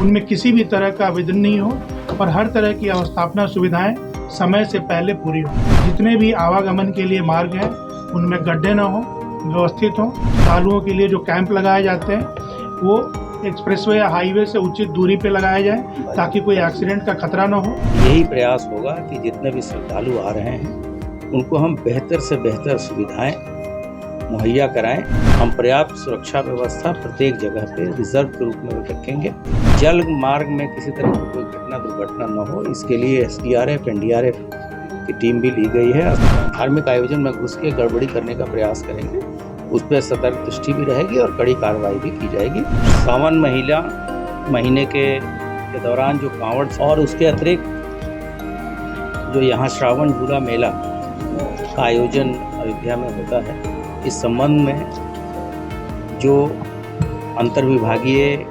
उनमें किसी भी तरह का आवेदन नहीं हो और हर तरह की अवस्थापना सुविधाएं समय से पहले पूरी हो। जितने भी आवागमन के लिए मार्ग हैं उनमें गड्ढे न हो, व्यवस्थित हों। श्रद्धालुओं के लिए जो कैंप लगाए जाते हैं वो एक्सप्रेसवे या हाईवे से उचित दूरी पे लगाए जाए ताकि कोई एक्सीडेंट का खतरा न हो। यही प्रयास होगा कि जितने भी श्रद्धालु आ रहे हैं उनको हम बेहतर से बेहतर सुविधाएं मुहैया कराएं। हम पर्याप्त सुरक्षा व्यवस्था प्रत्येक जगह पे रिजर्व के रूप में रखेंगे। जल मार्ग में किसी तरह की कोई घटना दुर्घटना न हो, इसके लिए SDRF NDRF की टीम भी ली गई है। धार्मिक आयोजन में घुस के गड़बड़ी करने का प्रयास करेंगे, उस पर सतर्क दृष्टि भी रहेगी और कड़ी कार्रवाई भी की जाएगी। सावन महीने के दौरान जो कांवड़ और उसके अतिरिक्त जो यहाँ श्रावण झूला मेला का आयोजन अयोध्या में होता है, इस संबंध में जो अंतर्विभागीय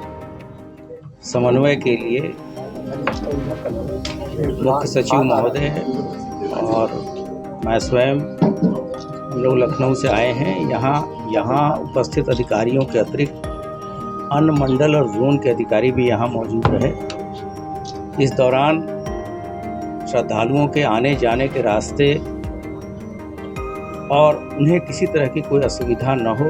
समन्वय के लिए मुख्य सचिव महोदय और मैं स्वयं हम लोग लखनऊ से आए हैं। यहाँ उपस्थित अधिकारियों के अतिरिक्त अन्य मंडल और जोन के अधिकारी भी यहाँ मौजूद रहे। इस दौरान श्रद्धालुओं के आने जाने के रास्ते और उन्हें किसी तरह की कोई असुविधा न हो,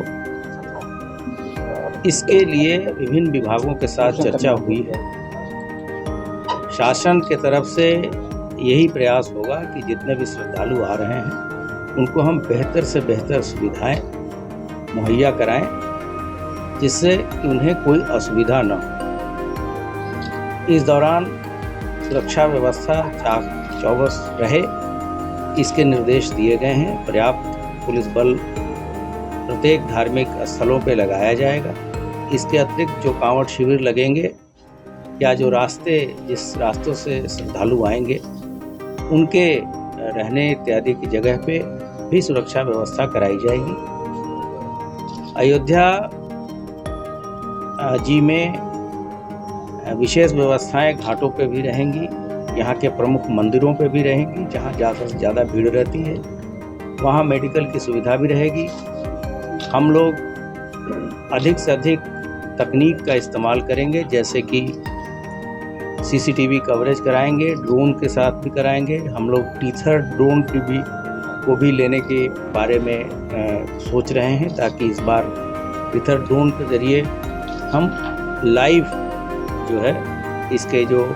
इसके लिए विभिन्न विभागों के साथ चर्चा हुई है। शासन के तरफ से यही प्रयास होगा कि जितने भी श्रद्धालु आ रहे हैं उनको हम बेहतर से बेहतर सुविधाएं मुहैया कराएं, जिससे कि उन्हें कोई असुविधा न हो। इस दौरान सुरक्षा व्यवस्था चाक चौबस रहे, इसके निर्देश दिए गए हैं। पर्याप्त पुलिस बल प्रत्येक धार्मिक स्थलों पर लगाया जाएगा। इसके अतिरिक्त जो कांवड़ शिविर लगेंगे या जो जिस रास्तों से श्रद्धालु आएंगे उनके रहने इत्यादि की जगह पे भी सुरक्षा व्यवस्था कराई जाएगी। अयोध्या जी में विशेष व्यवस्थाएं घाटों पे भी रहेंगी, यहाँ के प्रमुख मंदिरों पे भी रहेंगी। जहाँ ज़्यादा से ज़्यादा भीड़ रहती है वहाँ मेडिकल की सुविधा भी रहेगी। हम लोग अधिक से अधिक तकनीक का इस्तेमाल करेंगे, जैसे कि CCTV कवरेज कराएंगे, ड्रोन के साथ भी कराएंगे। हम लोग टीथर ड्रोन को भी लेने के बारे में सोच रहे हैं, ताकि इस बार टीथर ड्रोन के ज़रिए हम लाइव जो है इसके जो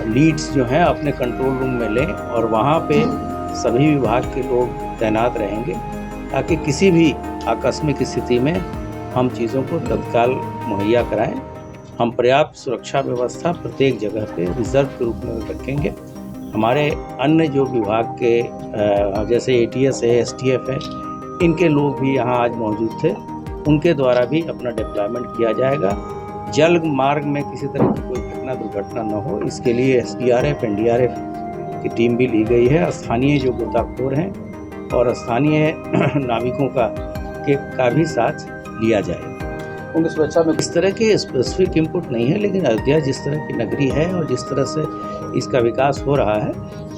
लीड्स जो हैं अपने कंट्रोल रूम में लें और वहाँ पे सभी विभाग के लोग तैनात रहेंगे, ताकि किसी भी आकस्मिक स्थिति में हम चीज़ों को तत्काल मुहैया कराएं। हम पर्याप्त सुरक्षा व्यवस्था प्रत्येक जगह पे रिजर्व के रूप में रखेंगे। हमारे अन्य जो विभाग के जैसे ATS है, STF है, इनके लोग भी यहाँ आज मौजूद थे, उनके द्वारा भी अपना डिप्लॉयमेंट किया जाएगा। जल मार्ग में किसी तरह की कोई घटना दुर्घटना न हो, इसके लिए SDRF NDRF की टीम भी ली गई है। स्थानीय जो गोताखोर हैं और स्थानीय नाविकों का भी साथ लिया जाएगा। उनकी सुरक्षा में इस तरह के स्पेसिफिक इनपुट नहीं है, लेकिन अयोध्या जिस तरह की नगरी है और जिस तरह से इसका विकास हो रहा है,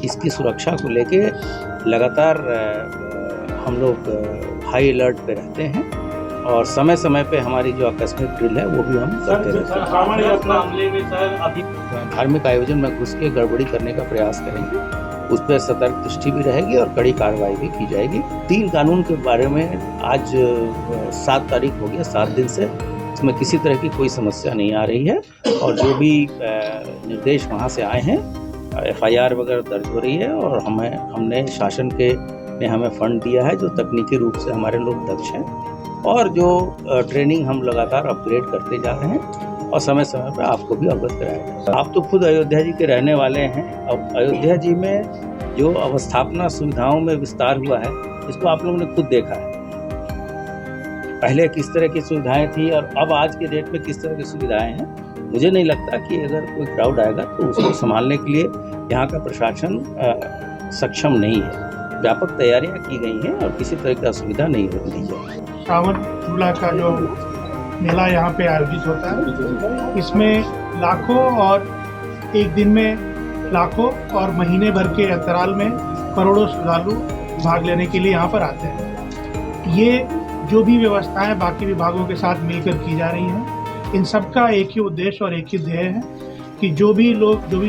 इसकी सुरक्षा को लेके लगातार हम लोग हाई अलर्ट पे रहते हैं और समय समय पे हमारी जो आकस्मिक ड्रिल है वो भी हम करते रहते हैं। धार्मिक आयोजन में घुस के गड़बड़ी करने का प्रयास करेंगे, उस पर सतर्क दृष्टि भी रहेगी और कड़ी कार्रवाई भी की जाएगी। 3 कानून के बारे में आज 7 तारीख हो गया, 7 दिन से इसमें किसी तरह की कोई समस्या नहीं आ रही है और जो भी निर्देश वहाँ से आए हैं FIR वगैरह दर्ज हो रही है और हमने शासन ने हमें फंड दिया है, जो तकनीकी रूप से हमारे लोग दक्ष हैं और जो ट्रेनिंग हम लगातार अपग्रेड करते जा रहे हैं और समय समय पर आपको भी अवगत कराया जाएगा। आप तो खुद अयोध्या जी के रहने वाले हैं। अब अयोध्या जी में जो अवस्थापना सुविधाओं में विस्तार हुआ है, इसको आप लोगों ने खुद देखा है। पहले किस तरह की सुविधाएं थी और अब आज के डेट में किस तरह की सुविधाएं हैं। मुझे नहीं लगता कि अगर कोई क्राउड आएगा तो उसको संभालने के लिए यहाँ का प्रशासन सक्षम नहीं है। व्यापक तैयारियां की गई हैं और किसी तरह की असुविधा नहीं होने दी जाएगी। श्रावण झूला का जो मेला यहाँ पे आयोजित होता है, इसमें लाखों और एक दिन में लाखों और महीने भर के अंतराल में करोड़ों श्रद्धालु भाग लेने के लिए यहाँ पर आते हैं। ये जो भी व्यवस्थाएं बाकी विभागों के साथ मिलकर की जा रही हैं, इन सब का एक ही उद्देश्य और एक ही ध्येय है कि जो भी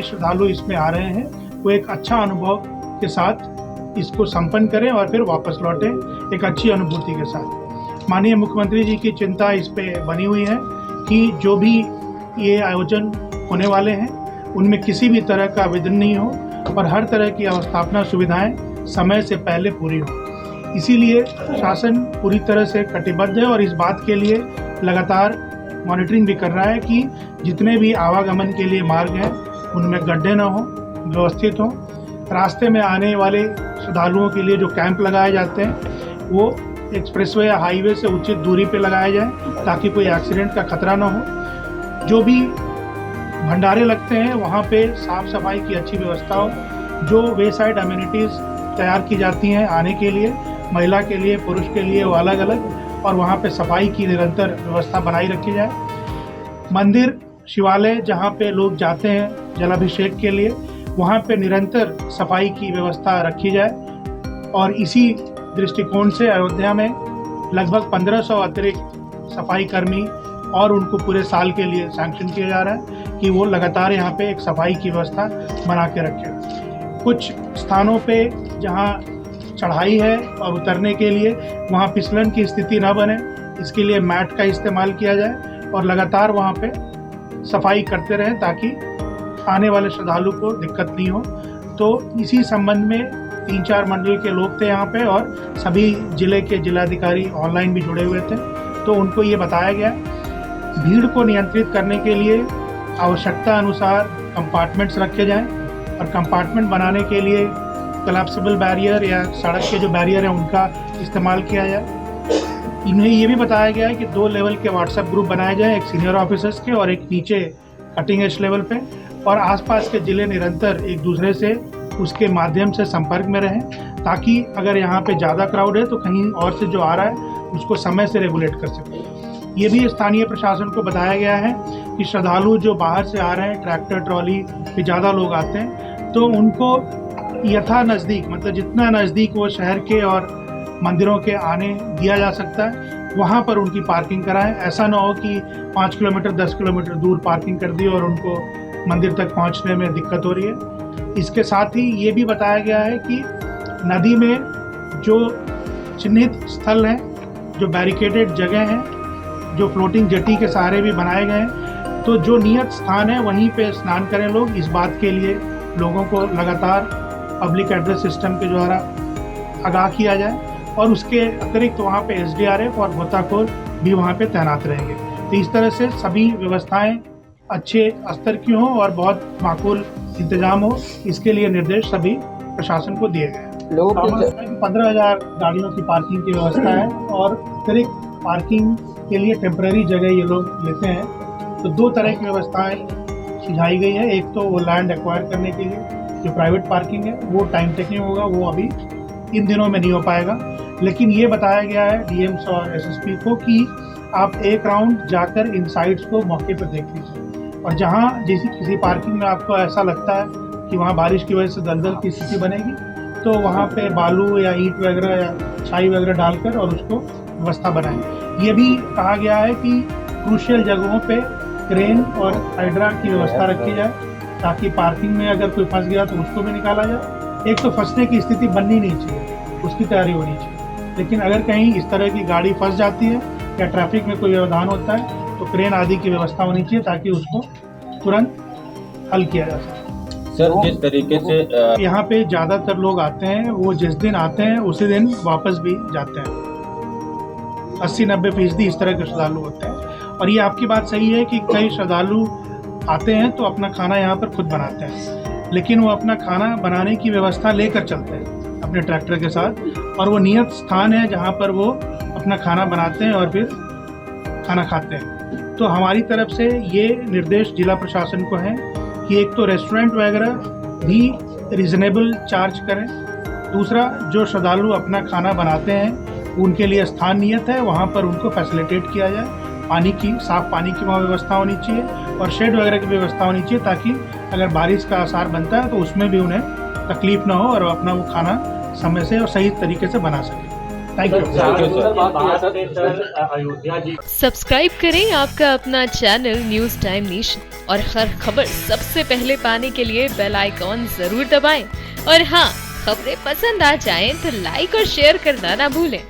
श्रद्धालु इसमें आ रहे हैं वो एक अच्छा अनुभव के साथ इसको संपन्न करें और फिर वापस लौटें एक अच्छी अनुभूति के साथ। माननीय मुख्यमंत्री जी की चिंता इस पे बनी हुई है कि जो भी ये आयोजन होने वाले हैं उनमें किसी भी तरह का विघ्न नहीं हो और हर तरह की अवस्थापना सुविधाएं समय से पहले पूरी हो। इसीलिए शासन पूरी तरह से कटिबद्ध है और इस बात के लिए लगातार मॉनिटरिंग भी कर रहा है कि जितने भी आवागमन के लिए मार्ग हैं उनमें गड्ढे न हो, व्यवस्थित हो। रास्ते में आने वाले श्रद्धालुओं के लिए जो कैंप लगाए जाते हैं वो एक्सप्रेसवे या हाईवे से उचित दूरी पे लगाए जाएं ताकि कोई एक्सीडेंट का खतरा न हो। जो भी भंडारे लगते हैं वहाँ पे साफ सफाई की अच्छी व्यवस्था हो। जो वे साइड अम्यूनिटीज़ तैयार की जाती हैं आने के लिए, महिला के लिए, पुरुष के लिए, वो अलग अलग, और वहाँ पे सफाई की निरंतर व्यवस्था बनाई रखी जाए। मंदिर, शिवालय जहाँ पे लोग जाते हैं जलाभिषेक के लिए, वहाँ पे निरंतर सफाई की व्यवस्था रखी जाए। और इसी दृष्टिकोण से अयोध्या में लगभग 1500 अतिरिक्त सफाई कर्मी और उनको पूरे साल के लिए सैंक्शन किया जा रहा है कि वो लगातार यहाँ पे एक सफाई की व्यवस्था बना के रखें। कुछ स्थानों पे जहाँ चढ़ाई है और उतरने के लिए वहाँ फिसलन की स्थिति न बने, इसके लिए मैट का इस्तेमाल किया जाए और लगातार वहाँ पे सफाई करते रहें ताकि आने वाले श्रद्धालु को दिक्कत नहीं हो। तो इसी संबंध में 3-4 मंडल के लोग थे यहाँ पे और सभी जिले के जिलाधिकारी ऑनलाइन भी जुड़े हुए थे। तो उनको ये बताया गया भीड़ को नियंत्रित करने के लिए आवश्यकता अनुसार कंपार्टमेंट्स रखे जाएं और कंपार्टमेंट बनाने के लिए कोलैप्सिबल बैरियर या सड़क के जो बैरियर हैं उनका इस्तेमाल किया जाए। इन्हें ये भी बताया गया है कि 2 लेवल के व्हाट्सएप ग्रुप बनाए जाएं, एक सीनियर ऑफिसर्स के और एक नीचे कटिंग एज लेवल पे, और आसपास के ज़िले निरंतर एक दूसरे से उसके माध्यम से संपर्क में रहें ताकि अगर यहाँ पे ज़्यादा क्राउड है तो कहीं और से जो आ रहा है उसको समय से रेगुलेट कर सकें। ये भी स्थानीय प्रशासन को बताया गया है कि श्रद्धालु जो बाहर से आ रहे हैं, ट्रैक्टर ट्रॉली पे ज़्यादा लोग आते हैं, तो उनको यथा नज़दीक, मतलब जितना नज़दीक वो शहर के और मंदिरों के आने दिया जा सकता है वहाँ पर उनकी पार्किंग कराएं। ऐसा ना हो कि 5 किलोमीटर 10 किलोमीटर दूर पार्किंग कर दी और उनको मंदिर तक पहुँचने में दिक्कत हो रही है। इसके साथ ही ये भी बताया गया है कि नदी में जो चिन्हित स्थल हैं, जो बैरिकेडेड जगह हैं, जो फ्लोटिंग जेटी के सहारे भी बनाए गए हैं, तो जो नियत स्थान है वहीं पे स्नान करें लोग। इस बात के लिए लोगों को लगातार पब्लिक एड्रेस सिस्टम के द्वारा आगाह किया जाए और उसके अतिरिक्त वहाँ पे SDRF और गोताखोर भी वहाँ पे तैनात रहेंगे। तो इस तरह से सभी व्यवस्थाएं अच्छे स्तर की हों और बहुत माकूल इंतजाम हो, इसके लिए निर्देश सभी प्रशासन को दिए गए। लोगों को 15,000 गाड़ियों की पार्किंग की व्यवस्था है और अतिरिक्त पार्किंग के लिए टेम्पररी जगह ये लोग लेते हैं। तो 2 तरह की व्यवस्थाएं सुझाई गई है। एक तो वो लैंड एक्वायर करने के लिए जो प्राइवेट पार्किंग है वो टाइम टेकिंग होगा, वो अभी इन दिनों में नहीं हो पाएगा, लेकिन ये बताया गया है DMs और SSP को कि आप एक राउंड जाकर इन साइट्स को मौके पर देख लीजिए और जहाँ किसी पार्किंग में आपको ऐसा लगता है कि वहाँ बारिश की वजह से दलदल की स्थिति बनेगी तो वहाँ पे बालू या ईंट वगैरह या छाई वगैरह डालकर और उसको व्यवस्था बनाएं। ये भी कहा गया है कि क्रूशियल जगहों पे क्रेन और हाइड्रा की व्यवस्था रखी जाए ताकि पार्किंग में अगर कोई फंस गया तो उसको भी निकाला जाए। एक तो फंसने की स्थिति बननी नहीं चाहिए, उसकी तैयारी होनी चाहिए, लेकिन अगर कहीं इस तरह की गाड़ी फंस जाती है या ट्रैफिक में कोई व्यवधान होता है तो क्रेन आदि की व्यवस्था होनी चाहिए ताकि उसको तुरंत हल किया जा सके। सर, जिस तरीके से यहाँ पे ज़्यादातर लोग आते हैं वो जिस दिन आते हैं उसी दिन वापस भी जाते हैं। 80-90% इस तरह के श्रद्धालु होते हैं। और ये आपकी बात सही है कि कई श्रद्धालु आते हैं तो अपना खाना यहाँ पर खुद बनाते हैं, लेकिन वो अपना खाना बनाने की व्यवस्था लेकर चलते हैं अपने ट्रैक्टर के साथ और वो नियत स्थान है जहाँ पर वो अपना खाना बनाते हैं और फिर खाना खाते हैं। तो हमारी तरफ से ये निर्देश जिला प्रशासन को है कि एक तो रेस्टोरेंट वगैरह भी रीज़नेबल चार्ज करें, दूसरा जो श्रद्धालु अपना खाना बनाते हैं उनके लिए स्थान नियत है वहाँ पर उनको फैसिलिटेट किया जाए। पानी की, साफ़ पानी की वहाँ व्यवस्था होनी चाहिए और शेड वगैरह की व्यवस्था होनी चाहिए ताकि अगर बारिश का आसार बनता है तो उसमें भी उन्हें तकलीफ़ ना हो और अपना वो खाना समय से और सही तरीके से बना सकें। Thank you. सब्सक्राइब करें आपका अपना चैनल न्यूज टाइम नेशन और हर खबर सबसे पहले पाने के लिए बेल आइकॉन जरूर दबाएं। और हाँ, खबरें पसंद आ जाएं तो लाइक और शेयर करना ना भूलें।